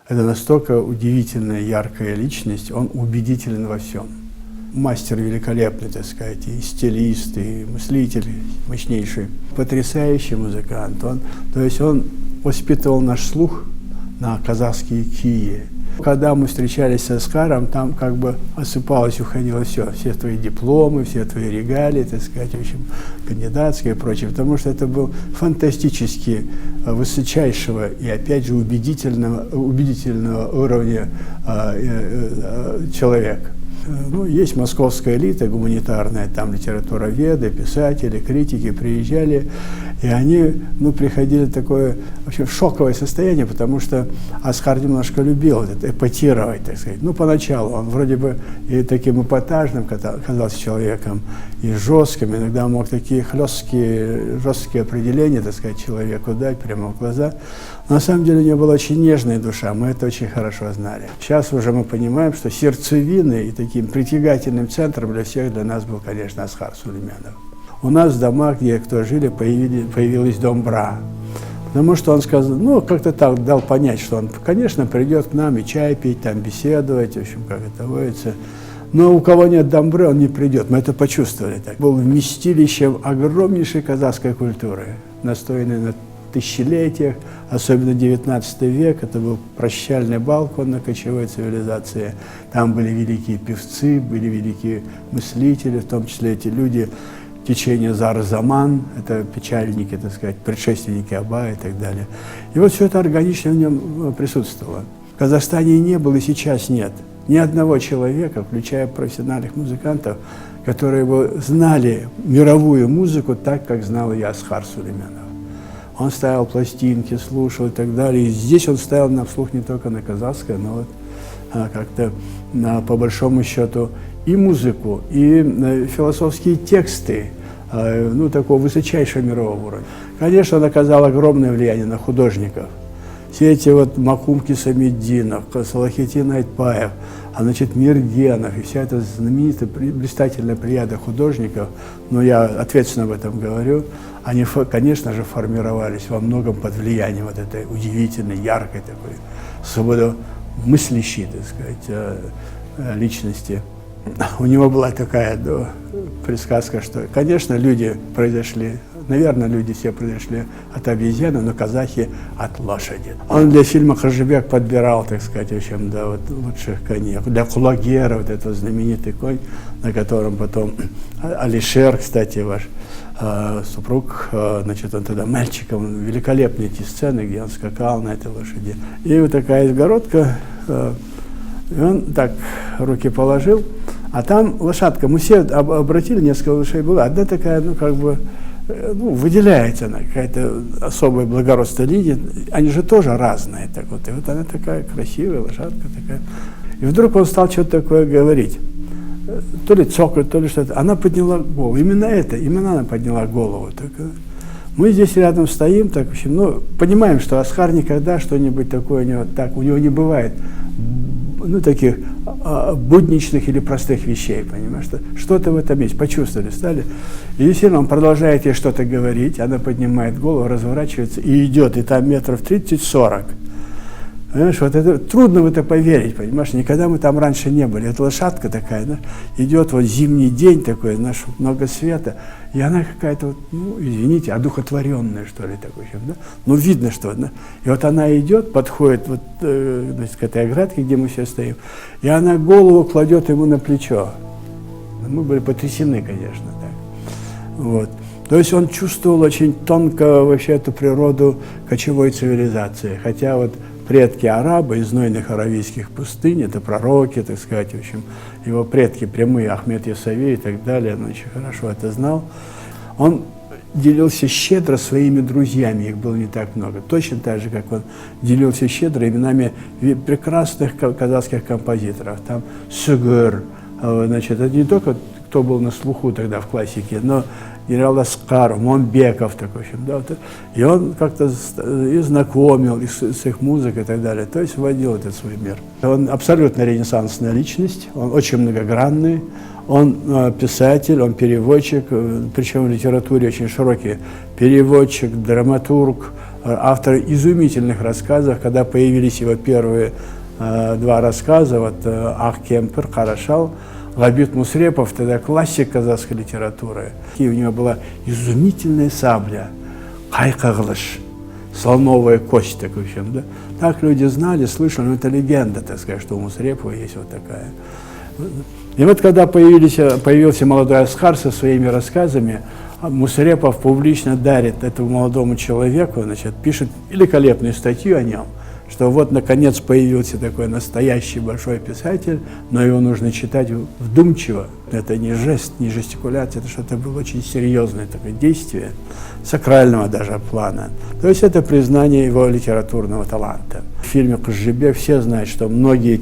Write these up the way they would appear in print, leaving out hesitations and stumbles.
Это настолько удивительная, яркая личность, он убедителен во всем. Мастер великолепный, так сказать, и стилист, и мыслитель мощнейший. Потрясающий музыкант. То есть он воспитывал наш слух на казахские кии. Когда мы встречались с Аскаром, там как бы осыпалось, уходило все твои дипломы, все твои регалии, так сказать, в общем, кандидатские и прочее, потому что это был фантастически высочайшего и, опять же, убедительного уровня человек. Ну, есть московская элита гуманитарная, там литературоведы, писатели, критики приезжали, и они, приходили в такое, вообще, шоковое состояние, потому что Аскар немножко любил это, эпатировать, так сказать. Поначалу он вроде бы и таким эпатажным казался человеком, и жестким, иногда мог такие жесткие определения, так сказать, человеку дать прямо в глаза. Но на самом деле у него была очень нежная душа, мы это очень хорошо знали. Сейчас уже мы понимаем, что сердцевиной и таким притягательным центром для нас был, конечно, Аскар Сулейменов. У нас в домах, где кто жили, появилась домбра. Потому что он сказал, как-то так дал понять, что он, конечно, придет к нам и чай пить, там беседовать, в общем, как это водится. Но у кого нет домбры, он не придет. Мы это почувствовали так. Был вместилищем огромнейшей казахской культуры, настроенной на тысячелетиях, особенно 19 век. Это был прощальный балкон на кочевой цивилизации. Там были великие певцы, были великие мыслители, в том числе эти люди течения Зар-Заман, это печальники, так сказать, предшественники Аба и так далее. И вот все это органично в нем присутствовало. В Казахстане не было и сейчас нет ни одного человека, включая профессиональных музыкантов, которые бы знали мировую музыку так, как знал я Аскар Сулейменов. Он ставил пластинки, слушал и так далее. И здесь он ставил на вслух не только на казахское, но как-то по большому счету и музыку, и философские тексты, такого высочайшего мирового уровня. Конечно, он оказал огромное влияние на художников. Все эти Макумки Самеддинов, Салахитдин Айтбаев, Миргенов и вся эта знаменитая, блистательная плеяда художников, я ответственно об этом говорю, они, конечно же, формировались во многом под влиянием этой удивительной, яркой такой, свободомыслящей, так сказать, личности. У него была такая предсказка, что, конечно, люди произошли, наверное, люди все произошли от обезьяны, но казахи от лошади. Он для фильма «Хажибек» подбирал, так сказать, в общем, лучших коней. Для Кулагера, этот знаменитый конь, на котором потом Алишер, кстати, ваш супруг, он тогда мальчиком, великолепные эти сцены, где он скакал на этой лошади. И вот такая изгородка, и он так руки положил, а там лошадка, мы все обратили, несколько лошадей было, одна такая, выделяется она, какая-то особая благородная линия, они же тоже разные, так вот, и вот она такая красивая лошадка такая. И вдруг он стал что-то такое говорить, то ли цокать, то ли что-то, она подняла голову, именно она подняла голову. Так, мы здесь рядом стоим, так, в общем, понимаем, что Аскар никогда что-нибудь такое у него не бывает, таких будничных или простых вещей, понимаешь, что-то в этом есть, почувствовали, стали. И действительно, он продолжает ей что-то говорить, она поднимает голову, разворачивается и идет, и там метров 30-40. Понимаешь, вот это трудно в это поверить, понимаешь, никогда мы там раньше не были. Это лошадка такая, идет зимний день такой, много света, и она какая-то, извините, одухотворенная, что ли, такой, видно, что, и вот она идет, подходит к этой оградке, где мы все стоим, и она голову кладет ему на плечо. Мы были потрясены, конечно, так. То есть он чувствовал очень тонко вообще эту природу кочевой цивилизации, хотя предки арабы из знойных аравийских пустынь, это пророки, так сказать, в общем, его предки прямые, Ахмед Ясави и так далее, он очень хорошо это знал. Он делился щедро своими друзьями, их было не так много, точно так же, как он делился щедро именами прекрасных казахских композиторов, там Сугур, это не только кто был на слуху тогда в классике, но генерал Аскаров, Момбеков, такой, в общем, и он как-то и знакомил с их музыкой и так далее, то есть вводил этот свой мир. Он абсолютно ренессансная личность, он очень многогранный, он писатель, он переводчик, причем в литературе очень широкий, переводчик, драматург, автор изумительных рассказов. Когда появились его первые два рассказа, вот «Ақ кемпір», «Қарашал», Ғабит Мусрепов, тогда классик казахской литературы. И у него была изумительная сабля, қайқы-қылыш, слоновая кость, так, в общем, да. Так люди знали, слышали, но это легенда, так сказать, что у Мусрепова есть вот такая. И вот когда появился молодой Асқар со своими рассказами, Мусрепов публично дарит этому молодому человеку, значит, пишет великолепную статью о нем, что вот, наконец, появился такой настоящий большой писатель, но его нужно читать вдумчиво. Это не жест, не жестикуляция, это что-то было очень серьезное такое действие, сакрального даже плана. То есть это признание его литературного таланта. В фильме «Кызжибек» все знают, что многие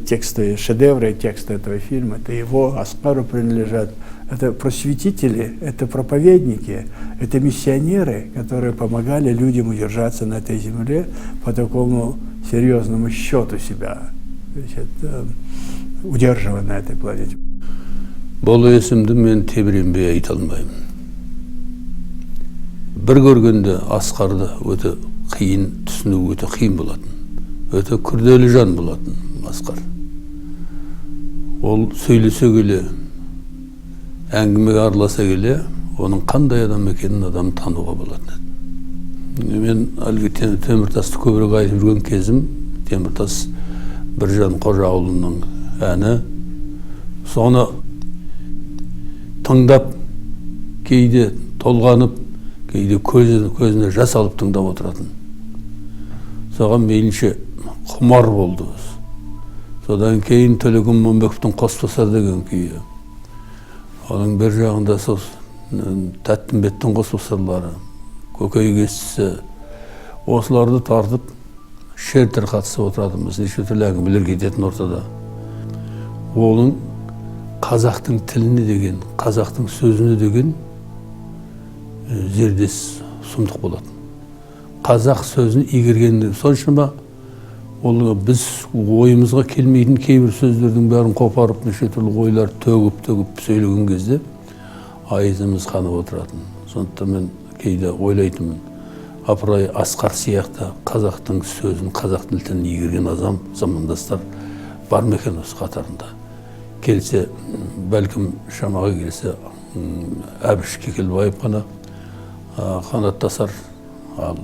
тексты, шедевры текста этого фильма, это его, Асқару принадлежат. Это просветители, это проповедники, это миссионеры, которые помогали людям удержаться на этой земле по такому серьезному счету себя, значит, удерживая на этой планете. Бұл есімді мен тебіренбей айта алмаймын. Бір көргенде Асқарды өте қиын түсіну, өте қиын болатын. Өте күрделі жан болатын Асқар. Ол сөйлесе келе, әңгімеге араласа келе, оның қандай адам екенін адам тануға болады. Мен әлгі Теміртасты көбірек айтып жүрген кезім, Теміртас Біржан Қожа ауылының әні, соны тыңдап, кейде толғанып, кейде көзіне жас алып тыңдап отыратын. Соған мейлінше құмар болды. Содан кейін Төлегін Момбековтың «Қосбасар» деген күйі. Оның бір жағында сол Тәттімбеттің «Қосбасарлары», Көкей кестісі, осыларды тартып, шертір қатысып отыратымыз, неше түрлі әңгімелер кететін ортада. Оның қазақтың тіліне деген, қазақтың сөзіне деген зердес сұмдық болатын. Қазақ сөзін игергенде соншама ол біз ойымызға келмейтін кейбір сөздердің бәрін қопарып, неше түрлі ойлар төгіп сөйлеген кезде айызымыз қанып отыратын. Сондықтан мен кейде ойлайтынмын, апырай Асқар сияқты қазақтың сөзін, қазақтың тілін игерген замандастар бар ма екен осы қатарында. Келсе, бәлкім шамаға келсе, Әбіш Кекілбаев қана қанаттасар, ал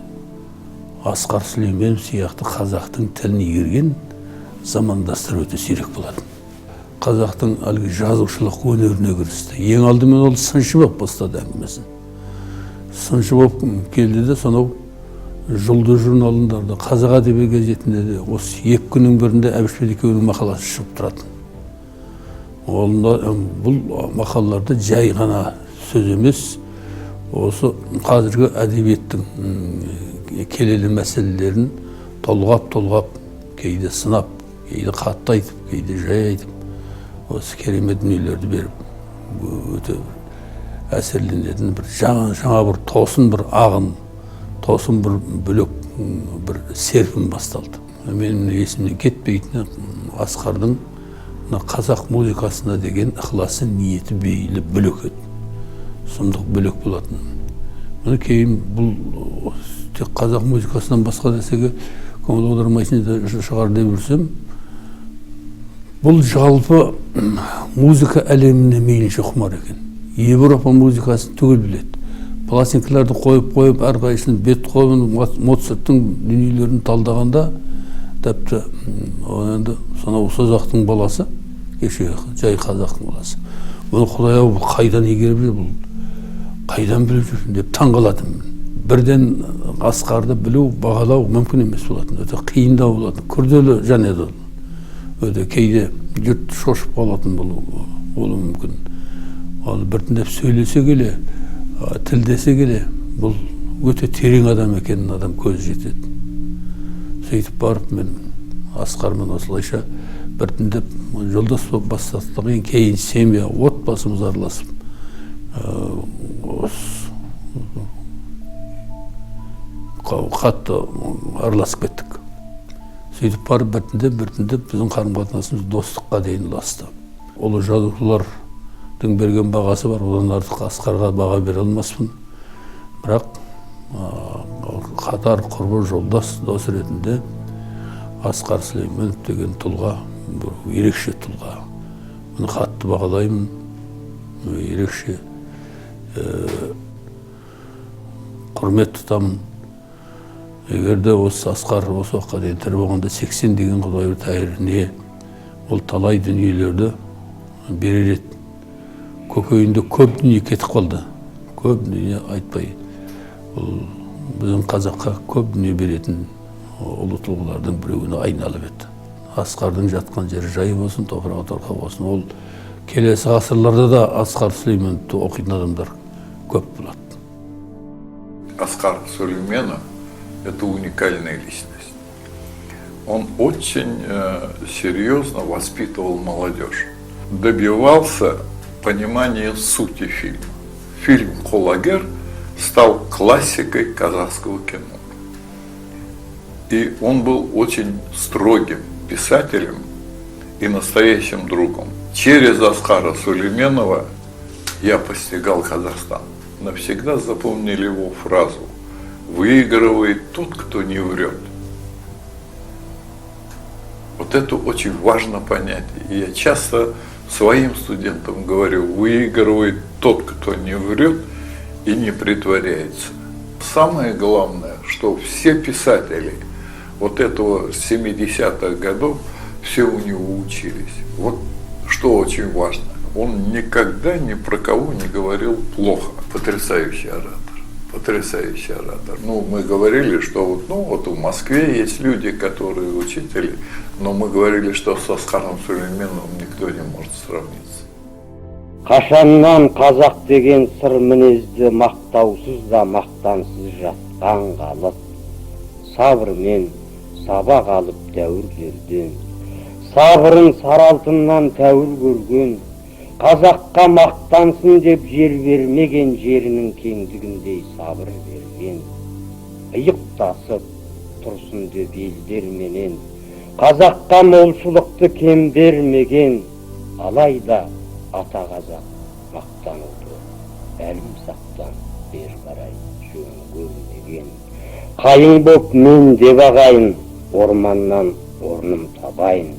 Асқар Сүлейменов сияқты қазақтың тілін игерген замандастар өте сирек болады. Қазақтың әлгі жазушылық өнеріне кірісті. Ең алдымен ол сыншы болып бастады әңгімесін. Сыншы болып келді де, сонау Жұлдыз журналындарда, Қазақ әдеби газетінде де осы екі күннің бірінде Әбіш екеуінің мақаласы шығып тұратын. Бұл мақалаларда жай ғана сөз емес, осы қазіргі әдебиеттің келелі мәселелерін толғап, кейде сынап, кейде қатты айтып, кейде жай айтып, осы керемет дүниелерді беріп, өте әсерленетін бір жаңа бір тосын бір ағын, тосын бір бөлек, бір серпін басталды. Менің есімнен кетпейтіні Асқардың қазақ музыкасына деген ықыласы, ниеті бейілі бөлек еді. Сұмдық бөлек болатын. Мұны кейін бұл тек қазақ музыкасынан басқа десеге көңіл аудармайтын шығар деп жүрсем, бұл жалпы музыка әлеміне мейлінше құмар екен. Европа музыкасын түгел біледі. Пластинкаларды қойып, әрқайсының бет қойын, Моцарттың дүниелерін талдағанда, тәпті сонау Созақтың баласы, кеше жай қазақтың баласы. Бұны Құдай-ау бұл қайдан игеріп жүр, бұл қайдан біліп жүр деп таңғалатын. Бірден Асқарды білу, бағалау мүмкін емес болатын. Өте қиындау болатын, күрделі және де өте кейде жұрт шошып қалатын болуы мүмкін. Ал біртіндеп сөйлесе келе, тілдесе келе, бұл өте терең адам екенін адам көзі жетеді. Сөйтіп барып мен Асқармен осылайша біртіндеп жолдас болып бастадық. Кейін семья, отбасымыз араласып, қатты араласып кеттік. Сөйтіп барып біртіндеп біздің қарым-қатынасымыз достыққа дейін ұласты. Олы жазушылардың берген бағасы бар, одан артық Асқарға баға бере алмаспын. Бірақ қатар құрбы жолдас дос ретінде Асқар Сүлейменов деген тұлға бір ерекше тұлға. Бұны қатты бағалаймын, ерекше құрмет тұтамын. Егерде осы Асқар осы уақытқа дейін тірі болғанда 80 деген Құдай тәйіріне ол талай дүниелерді берер еді. Көкейінде көп дүние кетіп қалды. Көп дүние айтпай. Ол біздің қазаққа көп дүние беретін ұлы тұлғалардың біреуіне айналып еді. Асқардың жатқан жері жай болсын, топырағы торқа болсын. Ол келесі ғасырларда да Асқар Сүлейменовті оқитын адамдар көп болады. Асқар Сүлейменов – это уникальная личность. Он очень серьезно воспитывал молодежь. Добивался понимания сути фильма. Фильм «Кулагер» стал классикой казахского кино. И он был очень строгим писателем и настоящим другом. Через Асқара Сүлейменова я постигал Казахстан. Навсегда запомнили его фразу: «Выигрывает тот, кто не врет». Вот это очень важно понять. И я часто своим студентам говорю: выигрывает тот, кто не врет и не притворяется. Самое главное, что все писатели вот этого 70-х годов, все у него учились. Вот что очень важно. Он никогда ни про кого не говорил плохо. Потрясающий оратор. Потрясающий оратор. Ну, мы говорили, что вот в Москве есть люди, которые учители, но мы говорили, что с Асқаром Сүлейменовым никто не может сравниться. Қашаннан қазақ деген сыр мінезді мақтаусыз да мақтансыз жатқан қалып, сабырмен сабақ алып дәуірлерден, сабырын саралтыннан тәуір көрген, қазаққа мақтансын деп жер бермеген жерінің кеңдігіндей сабыр берген, иықтасып тұрсын деп елдерменен, қазаққа молшылықты кем бермеген, алайда ата қазақ мақтануды әлімсақтан бер қарай жөн көрмеген. Қайың боп мен деп ағайын, орманнан орным табайын.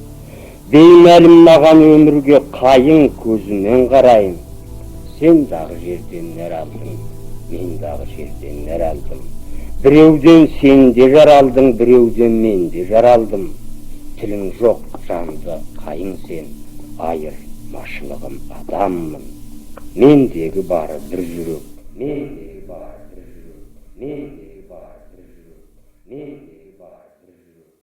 Беймәлім маған өмірге қайың көзімен қарайын. Сен дағы жерден нәр алдың, мен дағы жерден нәр алдым. Біреуден сен де жаралдың, біреуден мен де жаралдым. Тілің жоқ жанды қайың сен, айыр машылығым адаммын. Мендегі бары бір жүрек, мендегі бары бір жүрек, мендегі бары бір жүрек,